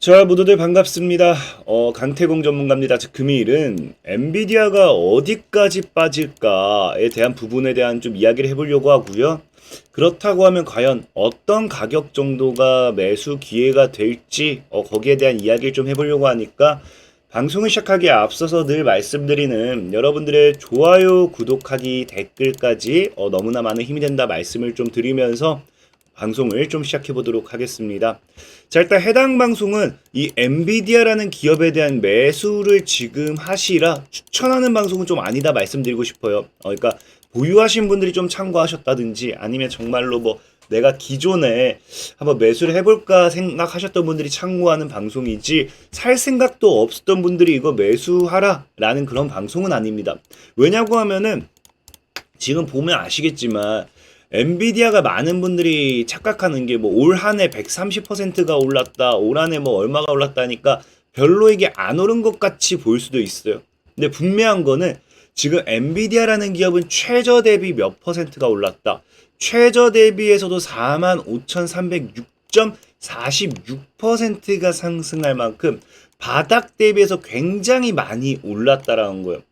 자, 모두들 반갑습니다. 강태공 전문가입니다. 즉, 금일은 엔비디아가 어디까지 빠질까에 대한 부분에 대한 좀 이야기를 해보려고 하고요. 그렇다고 하면 과연 어떤 가격 정도가 매수 기회가 될지 거기에 대한 이야기를 좀 해보려고 하니까 방송을 시작하기에 앞서서 늘 말씀드리는 여러분들의 좋아요, 구독하기, 댓글까지 너무나 많은 힘이 된다 말씀을 좀 드리면서 방송을 좀 시작해 보도록 하겠습니다. 자, 일단 해당 방송은 이 엔비디아라는 기업에 대한 매수를 지금 하시라 추천하는 방송은 좀 아니다 말씀드리고 싶어요. 그러니까 보유하신 분들이 좀 참고하셨다든지 아니면 정말로 뭐 내가 기존에 한번 매수를 해볼까 생각하셨던 분들이 참고하는 방송이지 살 생각도 없었던 분들이 이거 매수하라 라는 그런 방송은 아닙니다. 왜냐고 하면은 지금 보면 아시겠지만 엔비디아가 많은 분들이 착각하는 게 뭐 올 한 해 130%가 올랐다, 올 한 해 뭐 얼마가 올랐다니까 별로 이게 안 오른 것 같이 보일 수도 있어요. 근데 분명한 거는 지금 엔비디아라는 기업은 최저 대비 몇 퍼센트가 올랐다. 최저 대비에서도 45,306.46%가 상승할 만큼 바닥 대비해서 굉장히 많이 올랐다라는 거예요.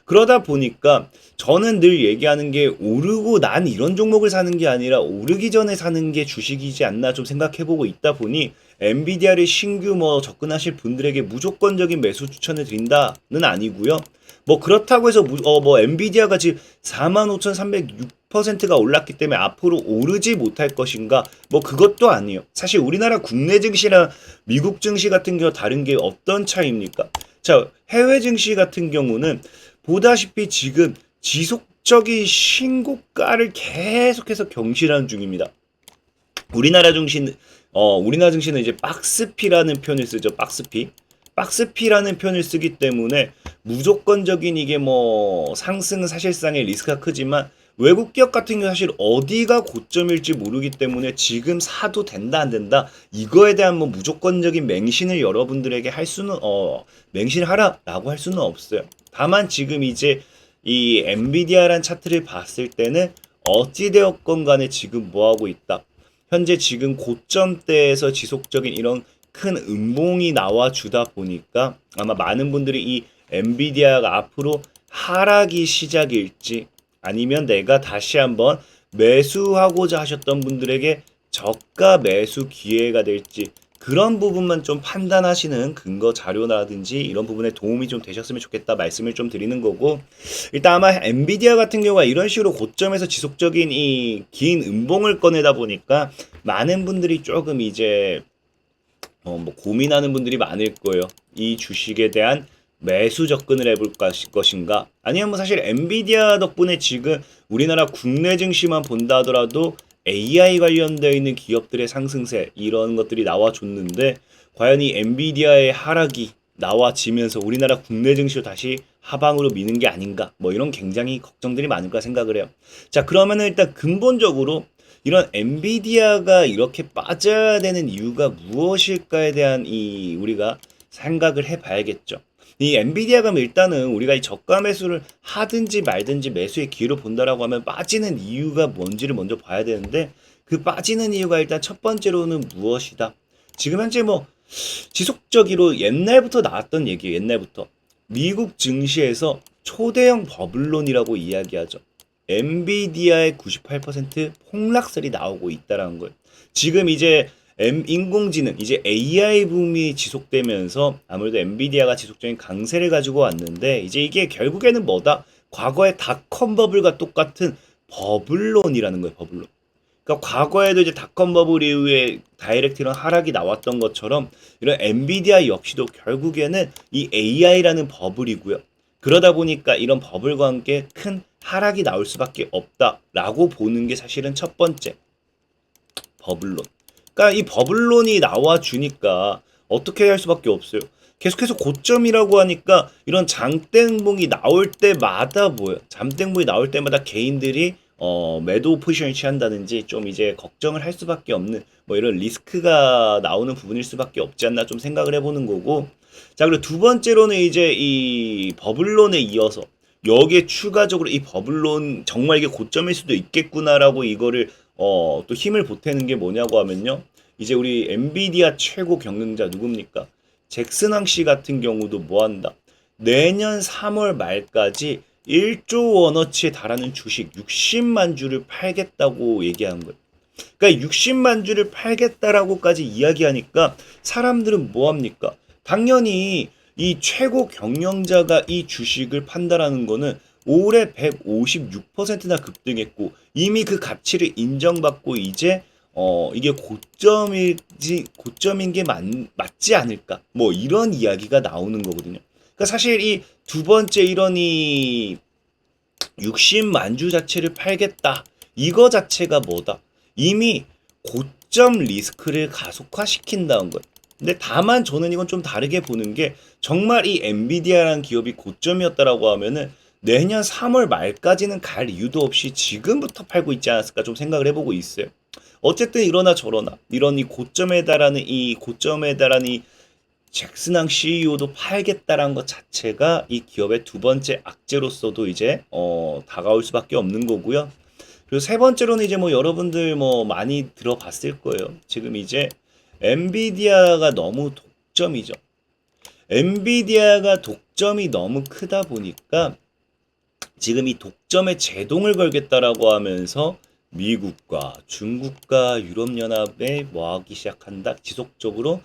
그러다 보니까 저는 늘 얘기하는 게 오르고 난 이런 종목을 사는 게 아니라 오르기 전에 사는 게 주식이지 않나 좀 생각해보고 있다 보니 엔비디아를 신규 뭐 접근하실 분들에게 무조건적인 매수 추천을 드린다는 아니고요. 뭐 그렇다고 해서 뭐 엔비디아가 지금 45,306%가 올랐기 때문에 앞으로 오르지 못할 것인가? 뭐 그것도 아니에요. 사실 우리나라 국내 증시랑 미국 증시 같은 경우 다른 게 어떤 차이입니까? 자, 해외 증시 같은 경우는 보다시피 지금 지속적인 신고가를 계속해서 경신하는 중입니다. 우리나라 증시는 이제 박스피라는 표현을 쓰죠. 박스피. 박스피라는 표현을 쓰기 때문에 무조건적인 이게 뭐 상승은 사실상의 리스크가 크지만 외국 기업 같은 경우 사실 어디가 고점일지 모르기 때문에 지금 사도 된다 안 된다 이거에 대한 뭐 무조건적인 맹신을 여러분들에게 할 수는 맹신을 하라라고 할 수는 없어요. 다만 지금 이제 이 엔비디아란 차트를 봤을 때는 어찌되었건 간에 지금 뭐 하고 있다. 현재 지금 고점대에서 지속적인 이런 큰 음봉이 나와주다 보니까 아마 많은 분들이 이 엔비디아가 앞으로 하락이 시작일지 아니면 내가 다시 한번 매수하고자 하셨던 분들에게 저가 매수 기회가 될지 그런 부분만 좀 판단하시는 근거 자료라든지 이런 부분에 도움이 좀 되셨으면 좋겠다 말씀을 좀 드리는 거고, 일단 아마 엔비디아 같은 경우가 이런 식으로 고점에서 지속적인 이 긴 음봉을 꺼내다 보니까 많은 분들이 조금 이제 뭐 고민하는 분들이 많을 거예요. 이 주식에 대한 매수 접근을 해볼 것인가? 아니면 뭐 사실 엔비디아 덕분에 지금 우리나라 국내 증시만 본다 하더라도 AI 관련되어 있는 기업들의 상승세 이런 것들이 나와줬는데 과연 이 엔비디아의 하락이 나와지면서 우리나라 국내 증시로 다시 하방으로 미는 게 아닌가? 뭐 이런 굉장히 걱정들이 많을 까 생각을 해요. 자, 그러면은 일단 근본적으로 이런 엔비디아가 이렇게 빠져야 되는 이유가 무엇일까에 대한 이 우리가 생각을 해봐야겠죠. 이 엔비디아가 일단은 우리가 이 저가 매수를 하든지 말든지 매수의 기회로 본다라고 하면 빠지는 이유가 뭔지를 먼저 봐야 되는데 그 빠지는 이유가 일단 첫 번째로는 무엇이다. 지금 현재 뭐 지속적으로 옛날부터 나왔던 얘기예요. 옛날부터 미국 증시에서 초대형 버블론이라고 이야기하죠. 엔비디아의 98% 폭락설이 나오고 있다라는 거예요. 지금 이제 인공지능, 이제 AI 붐이 지속되면서 아무래도 엔비디아가 지속적인 강세를 가지고 왔는데 이제 이게 결국에는 뭐다? 과거의 닷컴 버블과 똑같은 버블론이라는 거예요. 버블론. 그러니까 과거에도 이제 닷컴 버블 이후에 다이렉트 이런 하락이 나왔던 것처럼 이런 엔비디아 역시도 결국에는 이 AI라는 버블이고요. 그러다 보니까 이런 버블과 함께 큰 하락이 나올 수밖에 없다라고 보는 게 사실은 첫 번째 버블론. 그러니까 이 버블론이 나와 주니까 어떻게 할 수밖에 없어요. 계속해서 고점이라고 하니까 이런 장대음봉이 나올 때마다 뭐예요? 장대음봉이 나올 때마다 개인들이 매도 포지션을 취한다든지 좀 이제 걱정을 할 수밖에 없는 뭐 이런 리스크가 나오는 부분일 수밖에 없지 않나 좀 생각을 해보는 거고. 자, 그리고 두 번째로는 이제 이 버블론에 이어서 여기에 추가적으로 이 버블론 정말 이게 고점일 수도 있겠구나라고 이거를 또 힘을 보태는 게 뭐냐고 하면요. 이제 우리 엔비디아 최고 경영자 누굽니까? 잭슨왕 씨 같은 경우도 뭐 한다? 내년 3월 말까지 1조 원어치에 달하는 주식 60만 주를 팔겠다고 얘기한 거예요. 그러니까 60만 주를 팔겠다라고까지 이야기하니까 사람들은 뭐 합니까? 당연히 이 최고 경영자가 이 주식을 판다라는 거는 올해 156%나 급등했고 이미 그 가치를 인정받고 이제 이게 고점인 게 맞지 않을까? 뭐 이런 이야기가 나오는 거거든요. 그러니까 사실 이 두 번째 이런 이 60만 주 자체를 팔겠다. 이거 자체가 뭐다? 이미 고점 리스크를 가속화시킨다는 거예요. 근데 다만 저는 이건 좀 다르게 보는 게 정말 이 엔비디아라는 기업이 고점이었다라고 하면은 내년 3월 말까지는 갈 이유도 없이 지금부터 팔고 있지 않았을까 좀 생각을 해보고 있어요. 어쨌든 이러나 저러나 이런 이 고점에 달하는 이 잭슨왕 CEO도 팔겠다라는 것 자체가 이 기업의 두 번째 악재로서도 이제 다가올 수밖에 없는 거고요. 그리고 세 번째로는 이제 뭐 여러분들 뭐 많이 들어봤을 거예요. 지금 이제 엔비디아가 너무 독점이죠. 엔비디아가 독점이 너무 크다 보니까 지금 이 독점에 제동을 걸겠다라고 하면서 미국과 중국과 유럽연합에 뭐 하기 시작한다. 지속적으로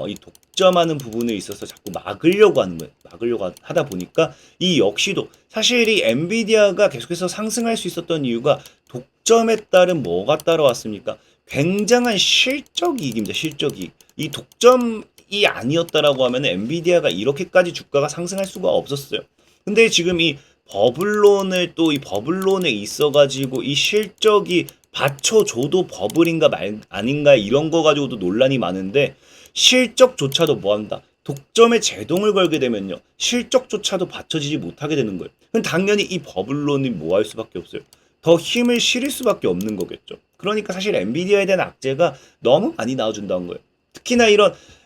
이 독점하는 부분에 있어서 자꾸 막으려고 하는 거예요. 막으려고 하다 보니까 이 역시도 사실 이 엔비디아가 계속해서 상승할 수 있었던 이유가 독점에 따른 뭐가 따라왔습니까? 굉장한 실적 이익입니다. 실적 이익. 이 독점이 아니었다라고 하면 엔비디아가 이렇게까지 주가가 상승할 수가 없었어요. 근데 지금 이 버블론에 있어가지고 이 실적이 받쳐줘도 버블인가 아닌가 이런 거 가지고도 논란이 많은데 실적조차도 뭐한다? 독점에 제동을 걸게 되면요. 실적조차도 받쳐지지 못하게 되는 거예요. 그럼 당연히 이 버블론이 뭐 할 수밖에 없어요. 더 힘을 실을 수밖에 없는 거겠죠. 그러니까 사실 엔비디아에 대한 악재가 너무 많이 나와준다는 거예요. 특히나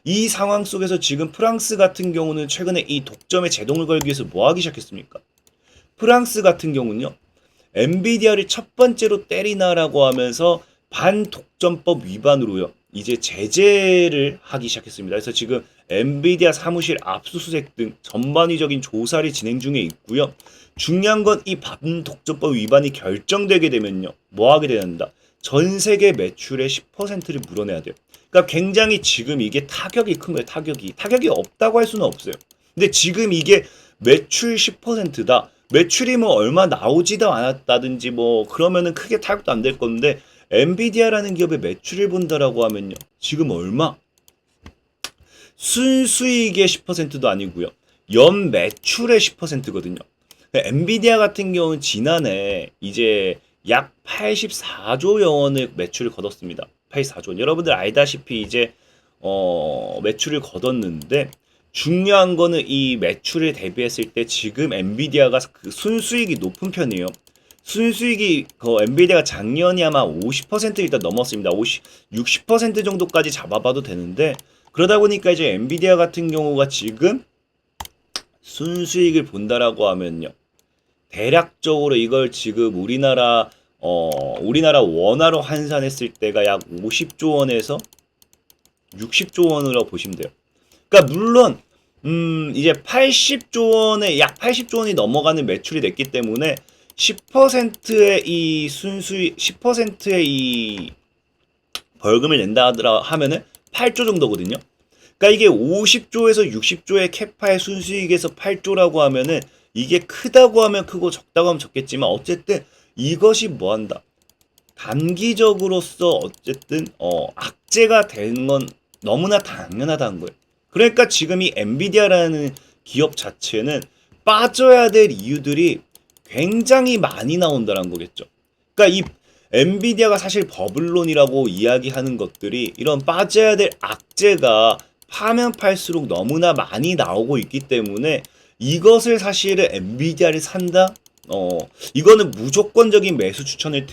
이 상황 속에서 지금 프랑스 같은 경우는 최근에 이 독점에 제동을 걸기 위해서 뭐 하기 시작했습니까? 프랑스 같은 경우는요. 엔비디아를 첫 번째로 때리나라고 하면서 반독점법 위반으로요. 이제 제재를 하기 시작했습니다. 그래서 지금 엔비디아 사무실 압수수색 등 전반위적인 조사를 진행 중에 있고요. 중요한 건 이 반독점법 위반이 결정되게 되면요. 뭐 하게 된다? 전 세계 매출의 10%를 물어내야 돼요. 그러니까 굉장히 지금 이게 타격이 큰 거예요. 타격이 없다고 할 수는 없어요. 근데 지금 이게 매출 10%다. 매출이 뭐 얼마 나오지도 않았다든지 뭐 그러면은 크게 타격도 안 될 건데 엔비디아라는 기업의 매출을 본다라고 하면요. 지금 얼마? 순수익의 10%도 아니고요. 연 매출의 10%거든요. 엔비디아 같은 경우는 지난해 이제 약 84조 원의 매출을 거뒀습니다. 84조 원. 여러분들 알다시피 이제 매출을 거뒀는데 중요한 거는 이 매출을 대비했을 때 지금 엔비디아가 그 순수익이 높은 편이에요. 순수익이 엔비디아가 작년이 아마 50% 일단 넘었습니다. 60% 정도까지 잡아봐도 되는데 그러다 보니까 이제 엔비디아 같은 경우가 지금 순수익을 본다라고 하면요. 대략적으로 이걸 지금 우리나라 원화로 환산했을 때가 약 50조 원에서 60조 원으로 보시면 돼요. 그러니까 물론 이제 80조 원에 약 80조 원이 넘어가는 매출이 됐기 때문에 10%의 이 순수익 10%의 이 벌금을 낸다 하면은 8조 정도거든요. 그러니까 이게 50조에서 60조의 캐파의 순수익에서 8조라고 하면은 이게 크다고 하면 크고 적다고 하면 적겠지만 어쨌든 이것이 뭐한다. 단기적으로서 어쨌든 악재가 되는 건 너무나 당연하다는 거예요. 그러니까 지금 이 엔비디아라는 기업 자체는 빠져야 될 이유들이 굉장히 많이 나온다는 거겠죠. 그러니까 이 엔비디아가 사실 버블론이라고 이야기하는 것들이 이런 빠져야 될 악재가 파면 팔수록 너무나 많이 나오고 있기 때문에 이것을 사실은 엔비디아를 산다? 이거는 무조건적인 매수 추천을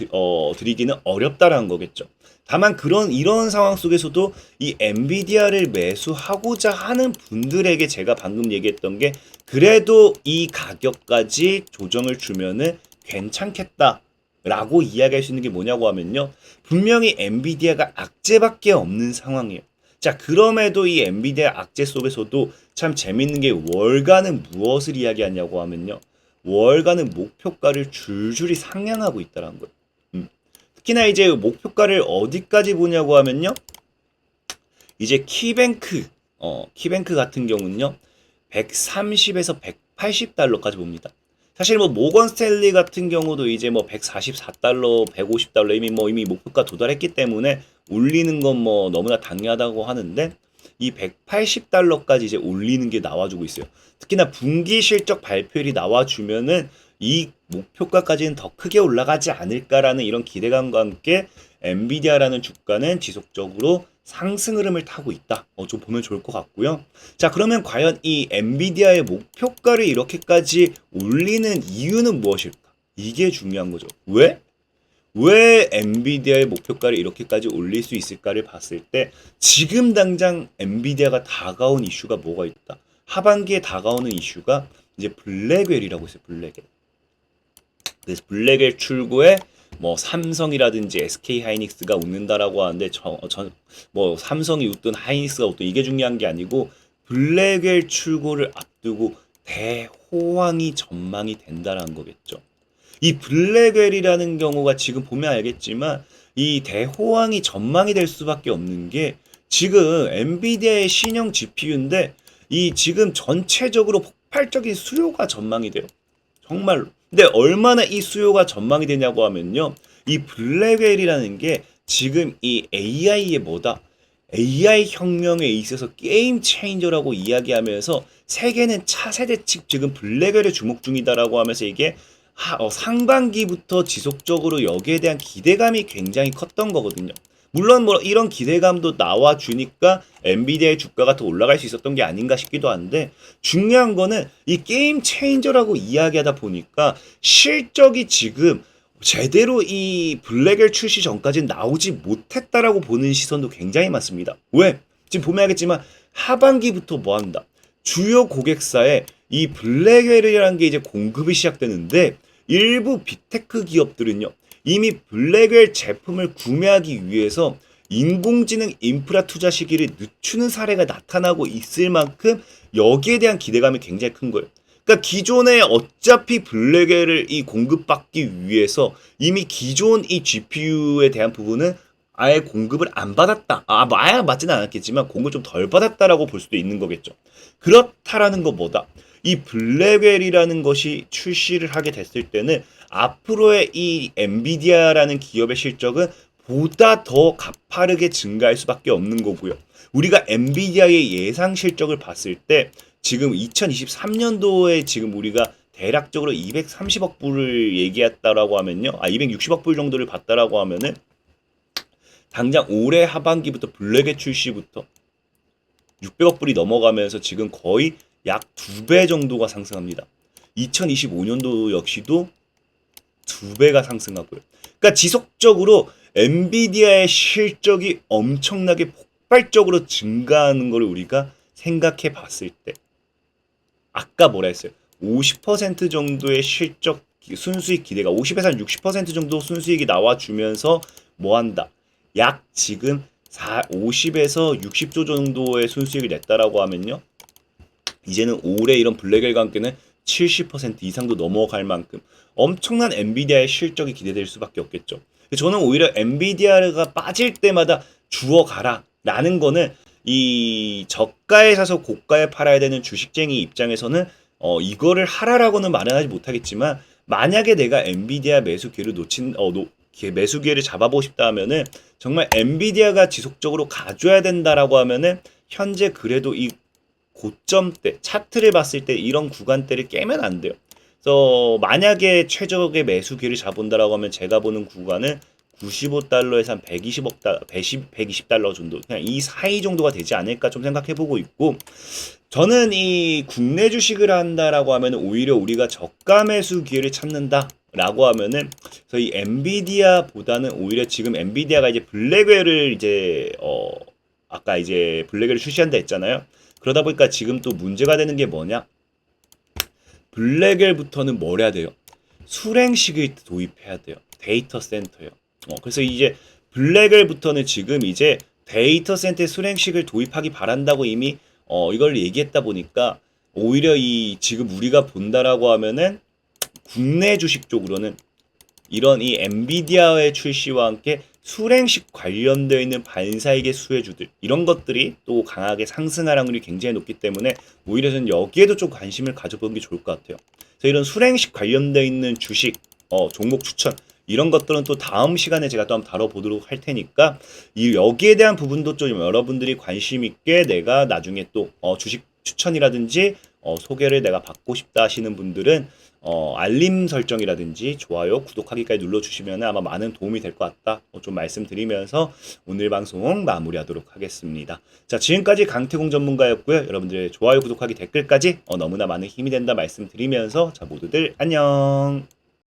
드리기는 어렵다라는 거겠죠. 다만 이런 상황 속에서도 이 엔비디아를 매수하고자 하는 분들에게 제가 방금 얘기했던 게 그래도 이 가격까지 조정을 주면은 괜찮겠다. 라고 이야기할 수 있는 게 뭐냐고 하면요. 분명히 엔비디아가 악재밖에 없는 상황이에요. 자, 그럼에도 이 엔비디아 악재 속에서도 참 재밌는 게 월가는 무엇을 이야기하냐고 하면요. 월가는 목표가를 줄줄이 상향하고 있다는 거예요. 특히나 이제 목표가를 어디까지 보냐고 하면요. 이제 키뱅크 같은 경우는요. 130에서 180달러까지 봅니다. 사실 뭐 모건 스탠리 같은 경우도 이제 뭐 144달러, 150달러 이미 목표가 도달했기 때문에 올리는 건 뭐 너무나 당연하다고 하는데 이 180달러까지 이제 올리는 게 나와주고 있어요. 특히나 분기 실적 발표일이 나와주면은 이 목표가까지는 더 크게 올라가지 않을까라는 이런 기대감과 함께 엔비디아라는 주가는 지속적으로 상승 흐름을 타고 있다. 좀 보면 좋을 것 같고요. 자, 그러면 과연 이 엔비디아의 목표가를 이렇게까지 올리는 이유는 무엇일까? 이게 중요한 거죠. 왜? 왜 엔비디아의 목표가를 이렇게까지 올릴 수 있을까를 봤을 때 지금 당장 엔비디아가 다가온 이슈가 뭐가 있다. 하반기에 다가오는 이슈가 이제 블랙웰이라고 있어요. 블랙웰. 그래서 블랙웰 출고에 뭐 삼성이라든지 SK 하이닉스가 웃는다라고 하는데 뭐 삼성이 웃든 하이닉스가 웃든 이게 중요한 게 아니고 블랙웰 출고를 앞두고 대호황이 전망이 된다라는 거겠죠. 이 블랙웰이라는 경우가 지금 보면 알겠지만 이 대호황이 전망이 될 수밖에 없는 게 지금 엔비디아의 신형 GPU인데 이 지금 전체적으로 폭발적인 수요가 전망이 돼요. 정말로. 근데 얼마나 이 수요가 전망이 되냐고 하면요. 이 블랙웰이라는 게 지금 이 AI의 뭐다? AI 혁명에 있어서 게임 체인저라고 이야기하면서 세계는 차세대 측 지금 블랙웰에 주목 중이다라고 하면서 이게 상반기부터 지속적으로 여기에 대한 기대감이 굉장히 컸던 거거든요. 물론 뭐 이런 기대감도 나와주니까 엔비디아의 주가가 더 올라갈 수 있었던 게 아닌가 싶기도 한데 중요한 거는 이 게임 체인저라고 이야기하다 보니까 실적이 지금 제대로 이 블랙웰 출시 전까지는 나오지 못했다라고 보는 시선도 굉장히 많습니다. 왜? 지금 보면 알겠지만 하반기부터 뭐 한다? 주요 고객사에 이 블랙웰이라는 게 이제 공급이 시작되는데 일부 빅테크 기업들은요. 이미 블랙웰 제품을 구매하기 위해서 인공지능 인프라 투자 시기를 늦추는 사례가 나타나고 있을 만큼 여기에 대한 기대감이 굉장히 큰 거예요. 그러니까 기존에 어차피 블랙웰을 이 공급받기 위해서 이미 기존 이 GPU에 대한 부분은 아예 공급을 안 받았다. 뭐 아예 맞지는 않았겠지만 공급을 좀 덜 받았다라고 볼 수도 있는 거겠죠. 그렇다라는 거 뭐다? 이 블랙웰이라는 것이 출시를 하게 됐을 때는 앞으로의 이 엔비디아라는 기업의 실적은 보다 더 가파르게 증가할 수밖에 없는 거고요. 우리가 엔비디아의 예상 실적을 봤을 때 지금 2023년도에 지금 우리가 대략적으로 230억 불을 얘기했다라고 하면요. 260억 불 정도를 봤다라고 하면은 당장 올해 하반기부터 블랙의 출시부터 600억 불이 넘어가면서 지금 거의 약 2배 정도가 상승합니다. 2025년도 역시도 2배가 상승하고요. 그러니까 지속적으로 엔비디아의 실적이 엄청나게 폭발적으로 증가하는 걸 우리가 생각해 봤을 때 아까 뭐라 했어요? 50% 정도의 실적 순수익 기대가 50에서 한 60% 정도 순수익이 나와주면서 뭐 한다? 약 지금 50에서 60조 정도의 순수익을 냈다라고 하면요. 이제는 올해 이런 블랙웰과 함께는 70% 이상도 넘어갈 만큼 엄청난 엔비디아의 실적이 기대될 수밖에 없겠죠. 저는 오히려 엔비디아가 빠질 때마다 주워가라 라는 거는 이 저가에 사서 고가에 팔아야 되는 주식쟁이 입장에서는 이거를 하라라고는 말은 하지 못하겠지만 만약에 내가 엔비디아 매수 기회를 매수 기회를 잡아보고 싶다 하면은 정말 엔비디아가 지속적으로 가져야 된다라고 하면은 현재 그래도 이 고점대 차트를 봤을 때 이런 구간대를 깨면 안 돼요. 그래서 만약에 최적의 매수 기회를 잡은다라고 하면 제가 보는 구간은 95달러에서 한 120달러 정도 그냥 이 사이 정도가 되지 않을까 좀 생각해 보고 있고 저는 이 국내 주식을 한다라고 하면 오히려 우리가 저가 매수 기회를 찾는다라고 하면은 저희 엔비디아보다는 오히려 지금 엔비디아가 이제 블랙웰을 이제 아까 이제 블랙웰을 출시한다 했잖아요. 그러다 보니까 지금 또 문제가 되는 게 뭐냐? 블랙웰부터는 뭘 해야 돼요? 수랭식을 도입해야 돼요. 데이터 센터예요. 그래서 이제 블랙을부터는 지금 이제 데이터 센터의 수랭식을 도입하기 바란다고 이미 이걸 얘기했다 보니까 오히려 이 지금 우리가 본다라고 하면은 국내 주식 쪽으로는 이런 이 엔비디아의 출시와 함께 수랭식 관련되어 있는 반사이익의 수혜주들 이런 것들이 또 강하게 상승할 확률이 굉장히 높기 때문에 오히려 저는 여기에도 좀 관심을 가져보는 게 좋을 것 같아요. 그래서 이런 수랭식 관련되어 있는 주식 종목 추천 이런 것들은 또 다음 시간에 제가 또 한번 다뤄보도록 할 테니까 이 여기에 대한 부분도 좀 여러분들이 관심 있게 내가 나중에 또 주식 추천이라든지 소개를 내가 받고 싶다 하시는 분들은 알림 설정이라든지 좋아요, 구독하기까지 눌러주시면 아마 많은 도움이 될 것 같다. 좀 말씀드리면서 오늘 방송 마무리하도록 하겠습니다. 자, 지금까지 강태공 전문가였고요. 여러분들의 좋아요, 구독하기, 댓글까지 너무나 많은 힘이 된다 말씀드리면서 자, 모두들 안녕.